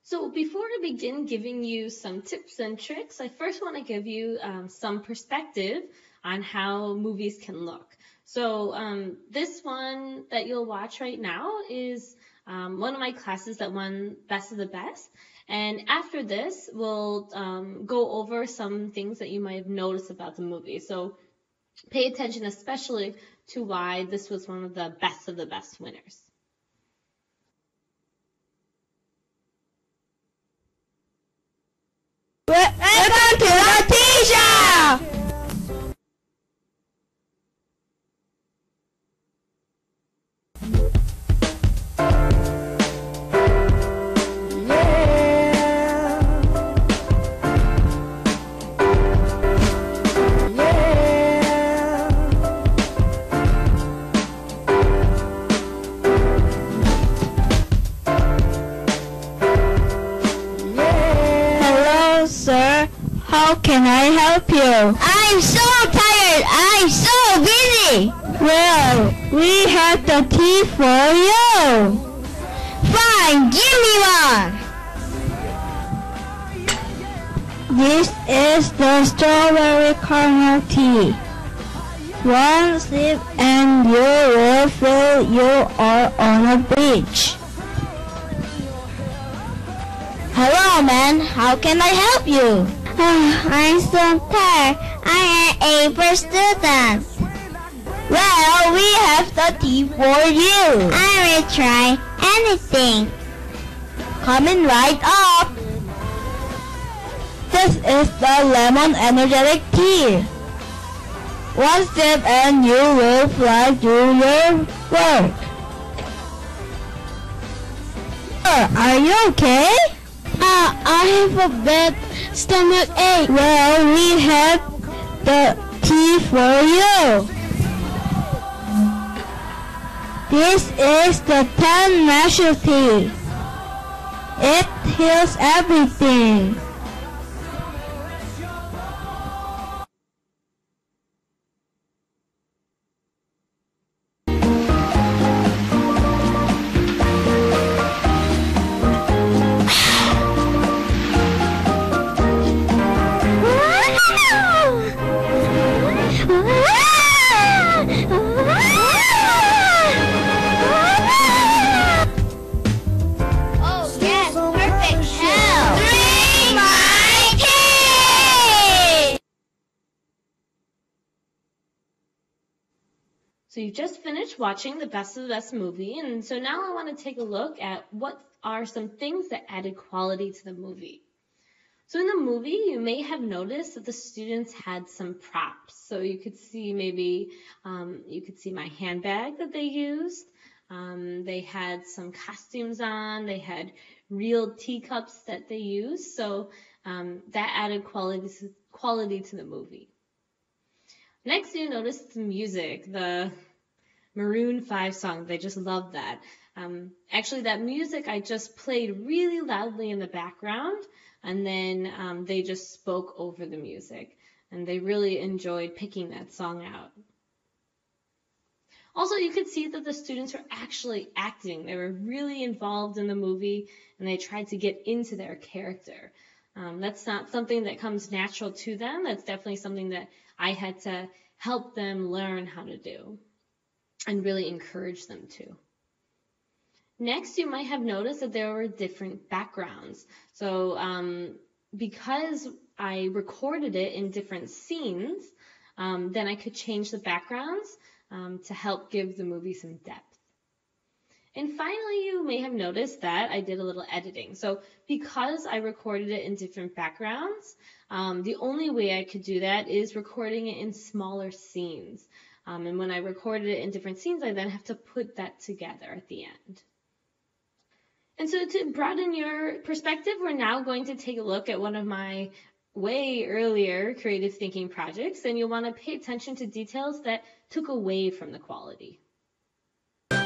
So before I begin giving you some tips and tricks, I first want to give you some perspective on how movies can look. So this one that you'll watch right now is one of my classes that won Best of the Best. And after this, we'll go over some things that you might have noticed about the movie. So pay attention especially to why this was one of the best winners. Welcome to the teacher! Hello, sir. How can I help you? I'm so tired. I'm so busy. Well, we have the tea for you. Fine, give me one. This is the strawberry caramel tea. One sip and you will feel you are on a beach. Hello, man. How can I help you? I'm so tired. I am a first student. Well, we have the tea for you. I will try anything. Coming right up. This is the lemon energetic tea. One sip and you will fly to your work. Are you okay? I have a bad stomach ache. Well, we have the tea for you. This is the 10 measure tea. It heals everything. So you just finished watching the Best of the Best movie, and so now I want to take a look at what are some things that added quality to the movie. So in the movie, you may have noticed that the students had some props. So you could see maybe, you could see my handbag that they used. They had some costumes on. They had real teacups that they used. So that added quality to the movie. Next, you notice the music, the Maroon 5 song. They just love that. Actually, that music I just played really loudly in the background, and then they just spoke over the music, and they really enjoyed picking that song out. Also, you could see that the students were actually acting. They were really involved in the movie, and they tried to get into their character. That's not something that comes natural to them. That's definitely something that I had to help them learn how to do and really encourage them to. Next, you might have noticed that there were different backgrounds. So because I recorded it in different scenes, then I could change the backgrounds to help give the movie some depth. And finally, you may have noticed that I did a little editing. So because I recorded it in different backgrounds, the only way I could do that is recording it in smaller scenes. And when I recorded it in different scenes, I then have to put that together at the end. And so to broaden your perspective, we're now going to take a look at one of my way earlier creative thinking projects, and you'll want to pay attention to details that took away from the quality. That's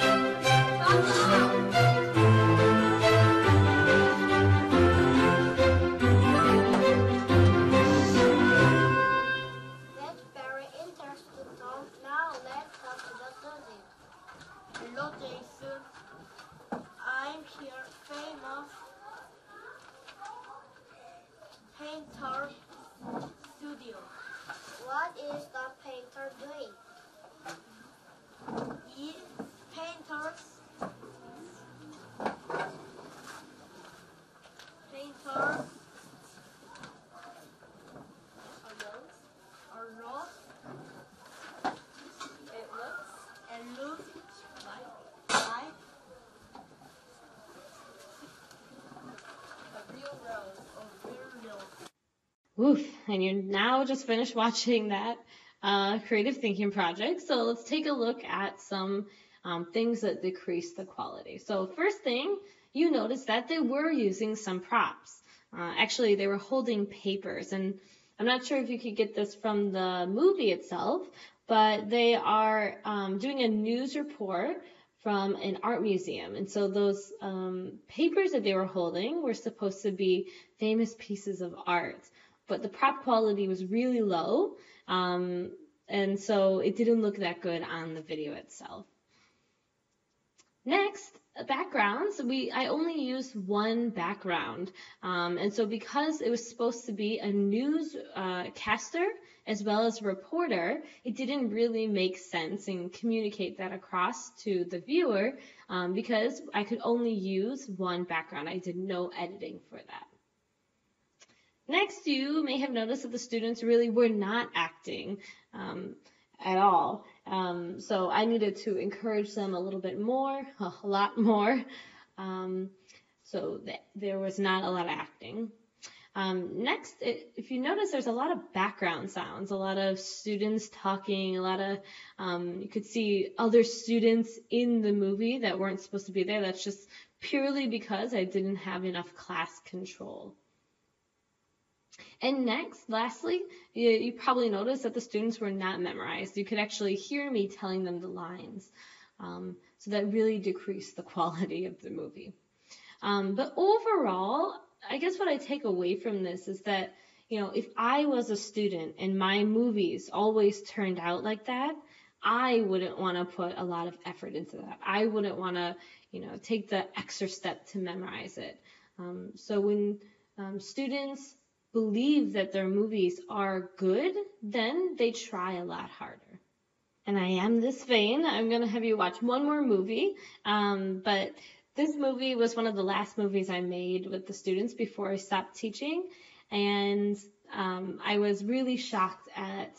very interesting, Tom. Now let's talk to the Susie. Hello, Jason. I'm here famous Oof, and you now just finished watching that creative thinking project. So let's take a look at some things that decrease the quality. So first thing, you notice that they were using some props. Actually, they were holding papers, and I'm not sure if you could get this from the movie itself, but they are doing a news report from an art museum. And so those papers that they were holding were supposed to be famous pieces of art, but the prop quality was really low, and so it didn't look that good on the video itself. Next, backgrounds. I only used one background, and so because it was supposed to be a newscaster as well as a reporter, it didn't really make sense and communicate that across to the viewer because I could only use one background. I did no editing for that. Next, you may have noticed that the students really were not acting at all. So I needed to encourage them a little bit more, a lot more. So there was not a lot of acting. Next, if you notice, there's a lot of background sounds, a lot of students talking, a lot of, you could see other students in the movie that weren't supposed to be there. That's just purely because I didn't have enough class control. And next, lastly, you probably noticed that the students were not memorized. You could actually hear me telling them the lines. So that really decreased the quality of the movie. But overall, I guess what I take away from this is that, if I was a student and my movies always turned out like that, I wouldn't want to put a lot of effort into that. I wouldn't want to, take the extra step to memorize it. So when students believe that their movies are good, then they try a lot harder. And I am this vain. I'm going to have you watch one more movie, but this movie was one of the last movies I made with the students before I stopped teaching, and I was really shocked at,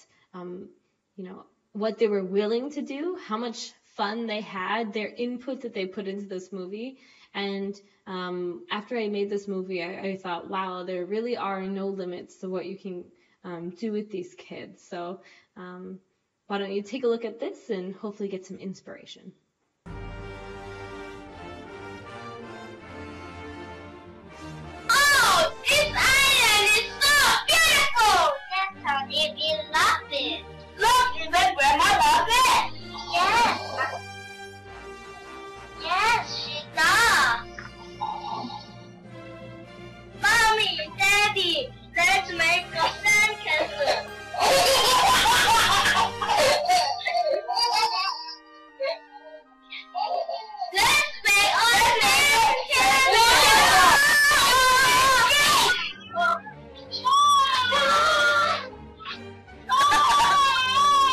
what they were willing to do, how much fun they had, their input that they put into this movie. And after I made this movie, I thought, wow, there really are no limits to what you can do with these kids. So why don't you take a look at this and hopefully get some inspiration. Oh, this island is so beautiful! Yes, honey, we love it. Look, even Grandma loves it. Yes. Yes, she does. Mommy, Daddy, let's make a sandcastle. Let's make a sandcastle.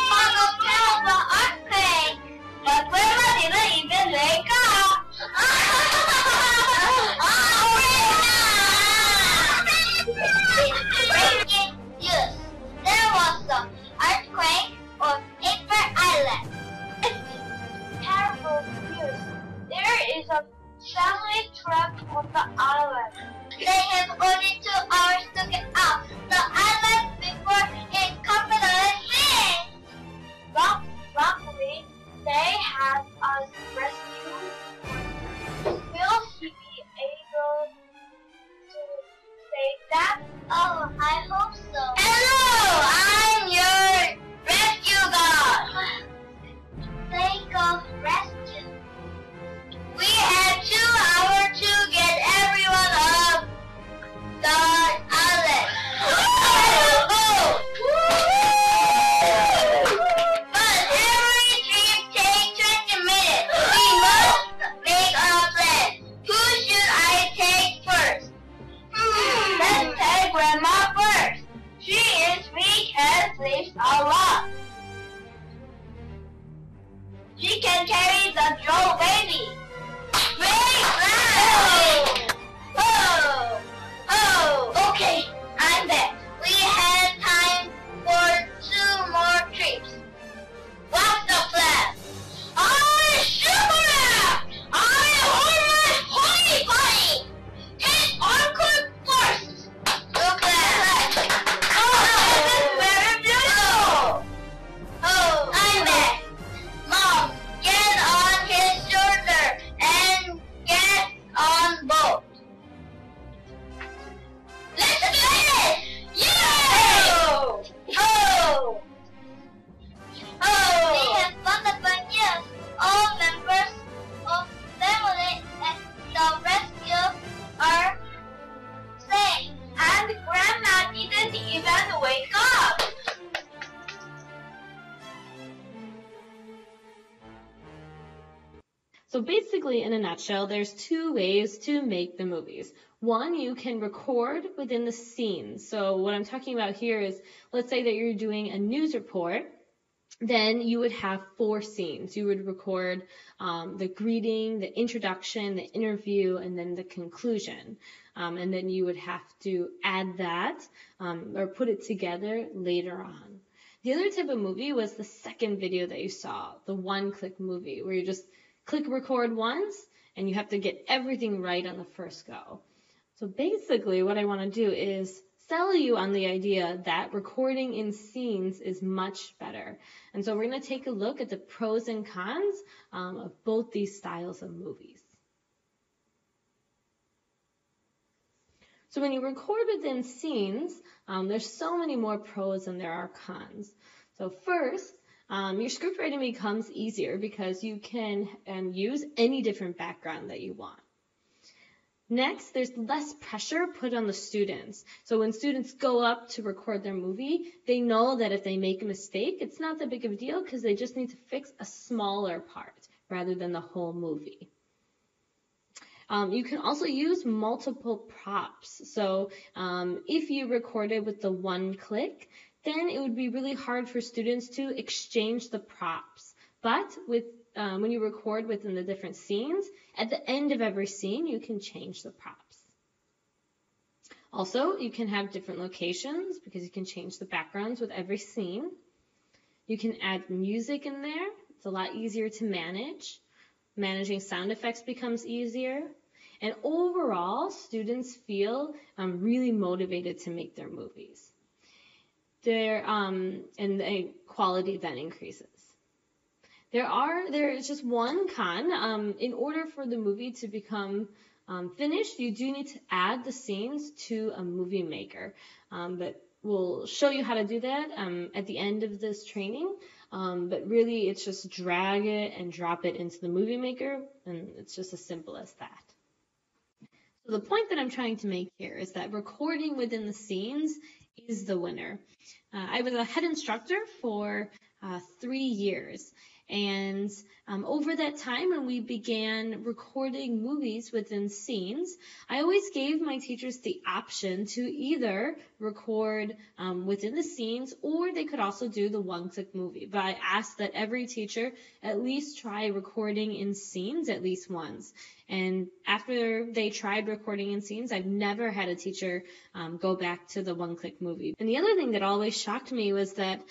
Mama felt the earthquake, but Grandma didn't even wake up. Yes, there was an earthquake on Inspirational Island. Terrible news. There is a family trapped on the island. They have only 2 hours to get out the island before it capitalizes. Luckily, they have us rescued. Will he be able to say that? Oh, I hope so. Hello, I'm your rescue dog. Think of rescue. We have 2 hours to get everyone off the island. But every trip takes 20 minutes. We must make a plan. Who should I take first? Let's take Grandma first. She is weak and sleeps a lot. She can carry the Joe baby. Great plan! Oh, okay, I'm back. We have time for 2 more trips. What's the plan? I'm Superman! I'm always hoity-toity! Take Uncle first! Good plan. So basically, in a nutshell, there's two ways to make the movies. One, you can record within the scenes. So what I'm talking about here is, let's say that you're doing a news report. Then you would have 4 scenes. You would record the greeting, the introduction, the interview, and then the conclusion. And then you would have to add that or put it together later on. The other type of movie was the second video that you saw, the one-click movie, where you just click record once and you have to get everything right on the first go. So basically what I want to do is sell you on the idea that recording in scenes is much better. And so we're going to take a look at the pros and cons of both these styles of movies. So when you record within scenes, there's so many more pros than there are cons. So first, your script writing becomes easier because you can use any different background that you want. Next, there's less pressure put on the students. So when students go up to record their movie, they know that if they make a mistake, it's not that big of a deal because they just need to fix a smaller part rather than the whole movie. You can also use multiple props. So if you recorded with the one click, then it would be really hard for students to exchange the props. But when you record within the different scenes, at the end of every scene, you can change the props. Also, you can have different locations because you can change the backgrounds with every scene. You can add music in there. It's a lot easier to manage. Managing sound effects becomes easier. And overall, students feel really motivated to make their movies. And the quality then increases. There is just one con. In order for the movie to become finished, you do need to add the scenes to a movie maker. But we'll show you how to do that at the end of this training. But really, it's just drag it and drop it into the movie maker, and it's just as simple as that. So the point that I'm trying to make here is that recording within the scenes is the winner. I was a head instructor for 3 years. And over that time, when we began recording movies within scenes, I always gave my teachers the option to either record within the scenes, or they could also do the one-click movie. But I asked that every teacher at least try recording in scenes at least once. And after they tried recording in scenes, I've never had a teacher go back to the one-click movie. And the other thing that always shocked me was that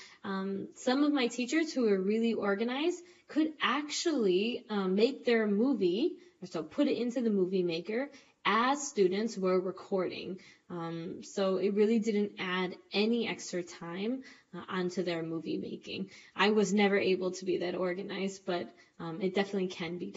some of my teachers who were really organized could actually make their movie, or so put it into the movie maker as students were recording. So it really didn't add any extra time onto their movie making. I was never able to be that organized, but it definitely can be done.